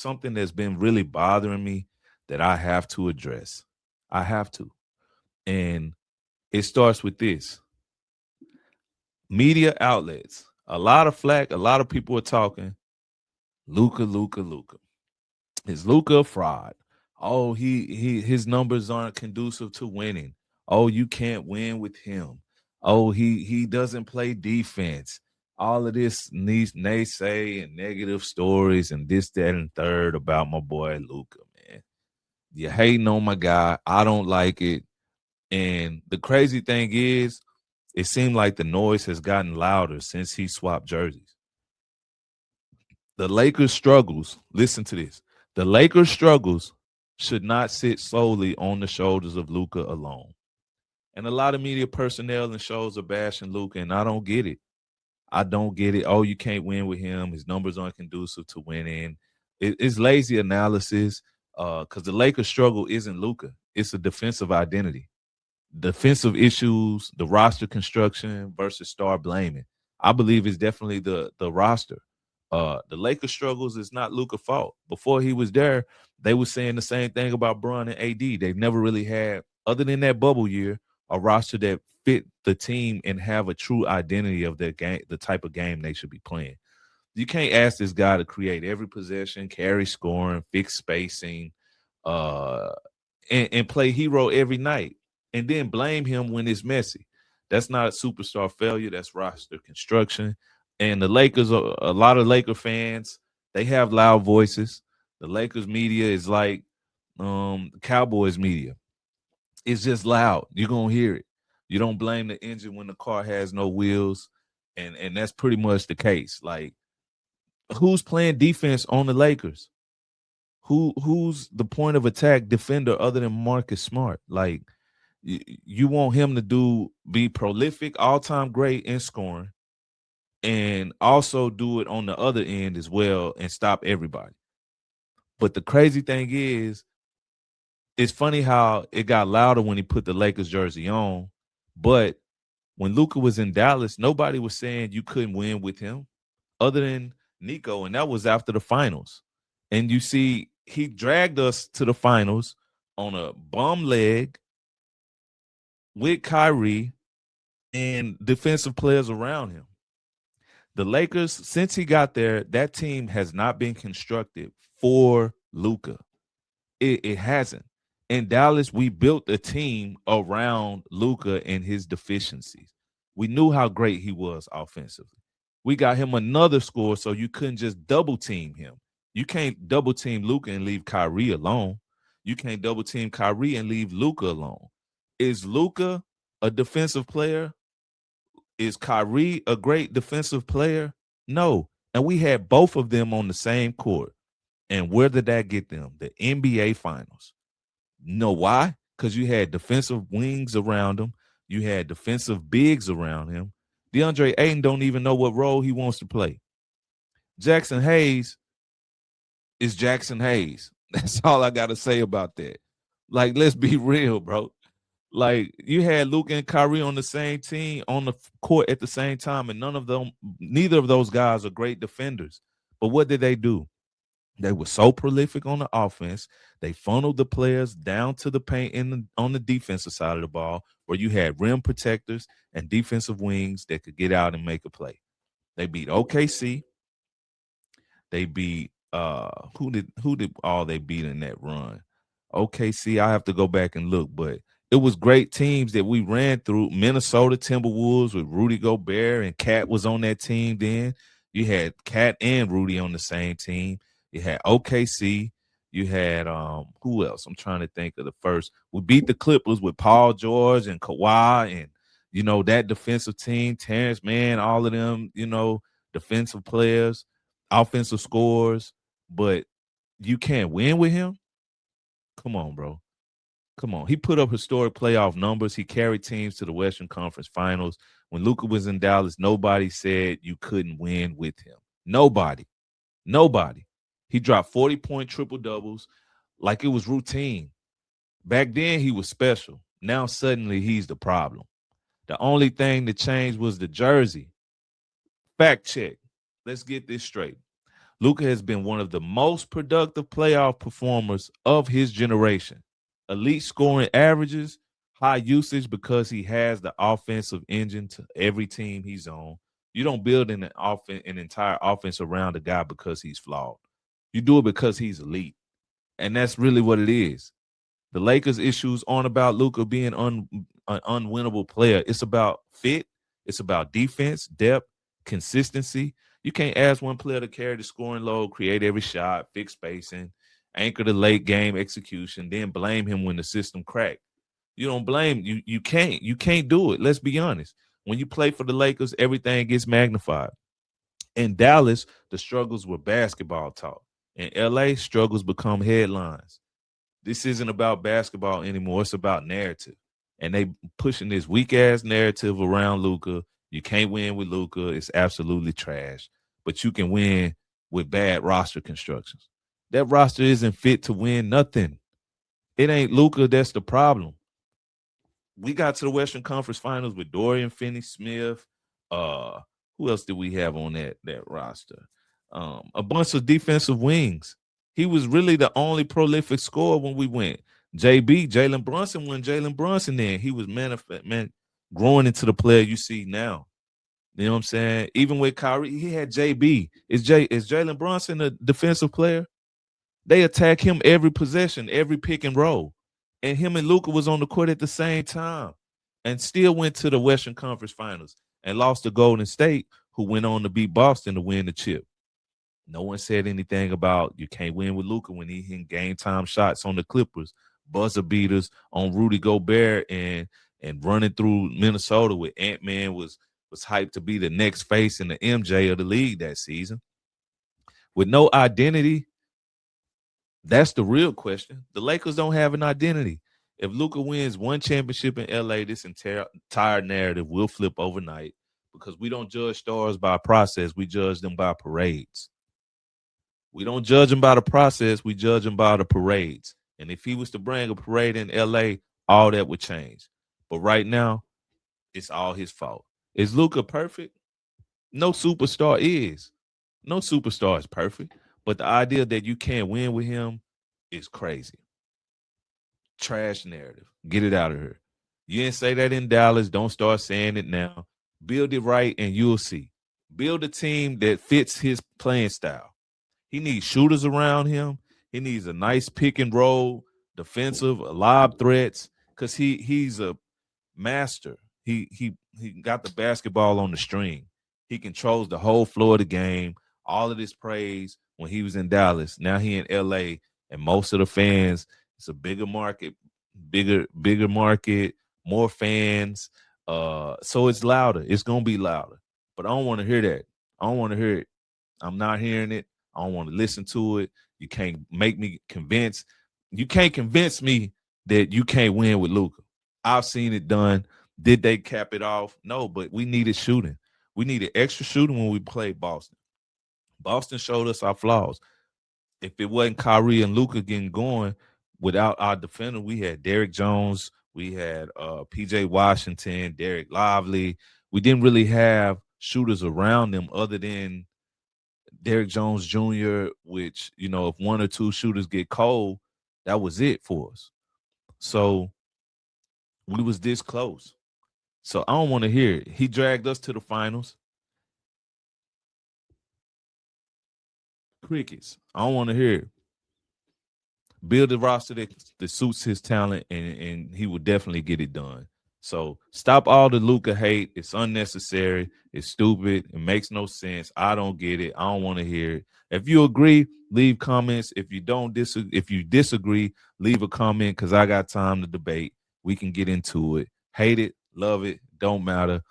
something that's been really bothering me that I have to address. I have to. And it starts with this. Media outlets. A lot of flack, a lot of people are talking. Luka, Luka, Luka. Is Luka a fraud? Oh, his numbers aren't conducive to winning. Oh, you can't win with him. Oh, he doesn't play defense. All of this naysay and negative stories and this, that, and third about my boy Luka, man. You're hating on my guy. I don't like it. And the crazy thing is, it seemed like the noise has gotten louder since he swapped jerseys. The Lakers' struggles, listen to this. The Lakers' struggles should not sit solely on the shoulders of Luka alone. And a lot of media personnel and shows are bashing Luka, and I don't get it. I don't get it. Oh, you can't win with him. His numbers aren't conducive to winning. It's lazy analysis because the Lakers' struggle isn't Luka. It's a defensive identity. Defensive issues, the roster construction versus star blaming. I believe it's definitely the roster. The Lakers struggles is not Luka's fault. Before he was there, they were saying the same thing about Bron and AD. They've never really had, other than that bubble year, a roster that fit the team and have a true identity of their game, the type of game they should be playing. You can't ask this guy to create every possession, carry scoring, fix spacing, uh, and play hero every night, and then blame him when it's messy. That's not a superstar failure. That's roster construction. And the Lakers, a lot of Laker fans, they have loud voices. The Lakers media is like Cowboys media. It's just loud. You're gonna hear it. You don't blame the engine when the car has no wheels, and that's pretty much the case. Like, who's playing defense on the Lakers? Who's the point of attack defender other than Marcus Smart? Like, you want him to be prolific, all-time great in scoring, and also do it on the other end as well and stop everybody. But the crazy thing is, it's funny how it got louder when he put the Lakers jersey on, but when Luka was in Dallas, nobody was saying you couldn't win with him other than Nico, and that was after the finals. And you see, he dragged us to the finals on a bum leg with Kyrie and defensive players around him. The Lakers, since he got there, that team has not been constructed for Luka. It hasn't. In Dallas, we built a team around Luka and his deficiencies. We knew how great he was offensively. We got him another score, so you couldn't just double team him. You can't double team Luka and leave Kyrie alone. You can't double team Kyrie and leave Luka alone. Is Luka a defensive player? Is Kyrie a great defensive player? No. And we had both of them on the same court. And where did that get them? The NBA Finals. Know why? Because you had defensive wings around him. You had defensive bigs around him. DeAndre Ayton don't even know what role he wants to play. Jackson Hayes is Jackson Hayes. That's all I got to say about that. Like, let's be real, bro. Like, you had Luka and Kyrie on the same team on the court at the same time, and neither of those guys are great defenders. But what did they do? They were so prolific on the offense. They funneled the players down to the paint on the defensive side of the ball, where you had rim protectors and defensive wings that could get out and make a play. They beat OKC. They beat who did all they beat in that run? OKC, I have to go back and look, but it was great teams that we ran through. Minnesota Timberwolves with Rudy Gobert, and Cat was on that team then. You had Cat and Rudy on the same team. You had OKC. You had who else? I'm trying to think of the first. We beat the Clippers with Paul George and Kawhi, and that defensive team, Terrence Mann, all of them, defensive players, offensive scorers. But you can't win with him. Come on, bro. Come on. He put up historic playoff numbers. He carried teams to the Western Conference Finals. When Luka was in Dallas, nobody said you couldn't win with him. Nobody. He dropped 40-point triple-doubles like it was routine. Back then, he was special. Now, suddenly, he's the problem. The only thing that changed was the jersey. Fact check. Let's get this straight. Luka has been one of the most productive playoff performers of his generation. Elite scoring averages, high usage because he has the offensive engine to every team he's on. You don't build an entire offense around a guy because he's flawed. You do it because he's elite. And that's really what it is. The Lakers' issues aren't about Luka being an unwinnable player. It's about fit. It's about defense, depth, consistency. You can't ask one player to carry the scoring load, create every shot, fix spacing, anchor the late game execution, then blame him when the system cracked. You don't blame you. You can't. You can't do it. Let's be honest. When you play for the Lakers, everything gets magnified. In Dallas, the struggles were basketball talk. In LA, struggles become headlines. This isn't about basketball anymore. It's about narrative. And they pushing this weak ass narrative around Luka. You can't win with Luka. It's absolutely trash. But you can win with bad roster constructions. That roster isn't fit to win nothing. It ain't Luka that's the problem. We got to the Western Conference Finals with Dorian Finney-Smith. Who else did we have on that roster? A bunch of defensive wings. He was really the only prolific scorer when we went. Jalen Brunson, when Jalen Brunson then, he was growing into the player you see now. You know what I'm saying? Even with Kyrie, he had JB. Is Jalen Brunson a defensive player? They attack him every possession, every pick and roll. And him and Luka was on the court at the same time and still went to the Western Conference Finals and lost to Golden State, who went on to beat Boston to win the chip. No one said anything about you can't win with Luka when he hit game time shots on the Clippers, buzzer beaters on Rudy Gobert, and running through Minnesota with Ant-Man was hyped to be the next face in the MJ of the league that season. With no identity, that's the real question. The Lakers don't have an identity. If Luka wins one championship in LA, this entire narrative will flip overnight because we don't judge stars by process. We judge them by parades. We don't judge him by the process. We judge him by the parades. And if he was to bring a parade in LA, all that would change. But right now, it's all his fault. Is Luka perfect? No superstar is. No superstar is perfect. But the idea that you can't win with him is crazy. Trash narrative. Get it out of here. You didn't say that in Dallas. Don't start saying it now. Build it right and you'll see. Build a team that fits his playing style. He needs shooters around him. He needs a nice pick and roll, defensive, lob threats, because he's a master. He got the basketball on the string. He controls the whole floor of the game. All of this praise when he was in Dallas. Now he in LA, and most of the fans, it's a bigger market, more fans. So it's louder. It's gonna be louder. But I don't want to hear that. I don't want to hear it. I'm not hearing it. I don't want to listen to it. You can't make me convince. You can't convince me that you can't win with Luka. I've seen it done. Did they cap it off? No, but we needed shooting. We needed extra shooting when we played Boston. Boston showed us our flaws. If it wasn't Kyrie and Luka getting going, without our defender, we had Derrick Jones, we had PJ Washington, Derek Lively. We didn't really have shooters around them other than Derrick Jones Jr., which, you know, if one or two shooters get cold, that was it for us. So we was this close. So I don't want to hear it. He dragged us to the finals. Crickets. I don't want to hear it. Build a roster that suits his talent, and he will definitely get it done. So stop all the Luka hate. It's unnecessary. It's stupid. It makes no sense. I don't get it. I don't want to hear it. If you agree, leave comments. If you don't disagree, leave a comment because I got time to debate. We can get into it. Hate it, love it, don't matter.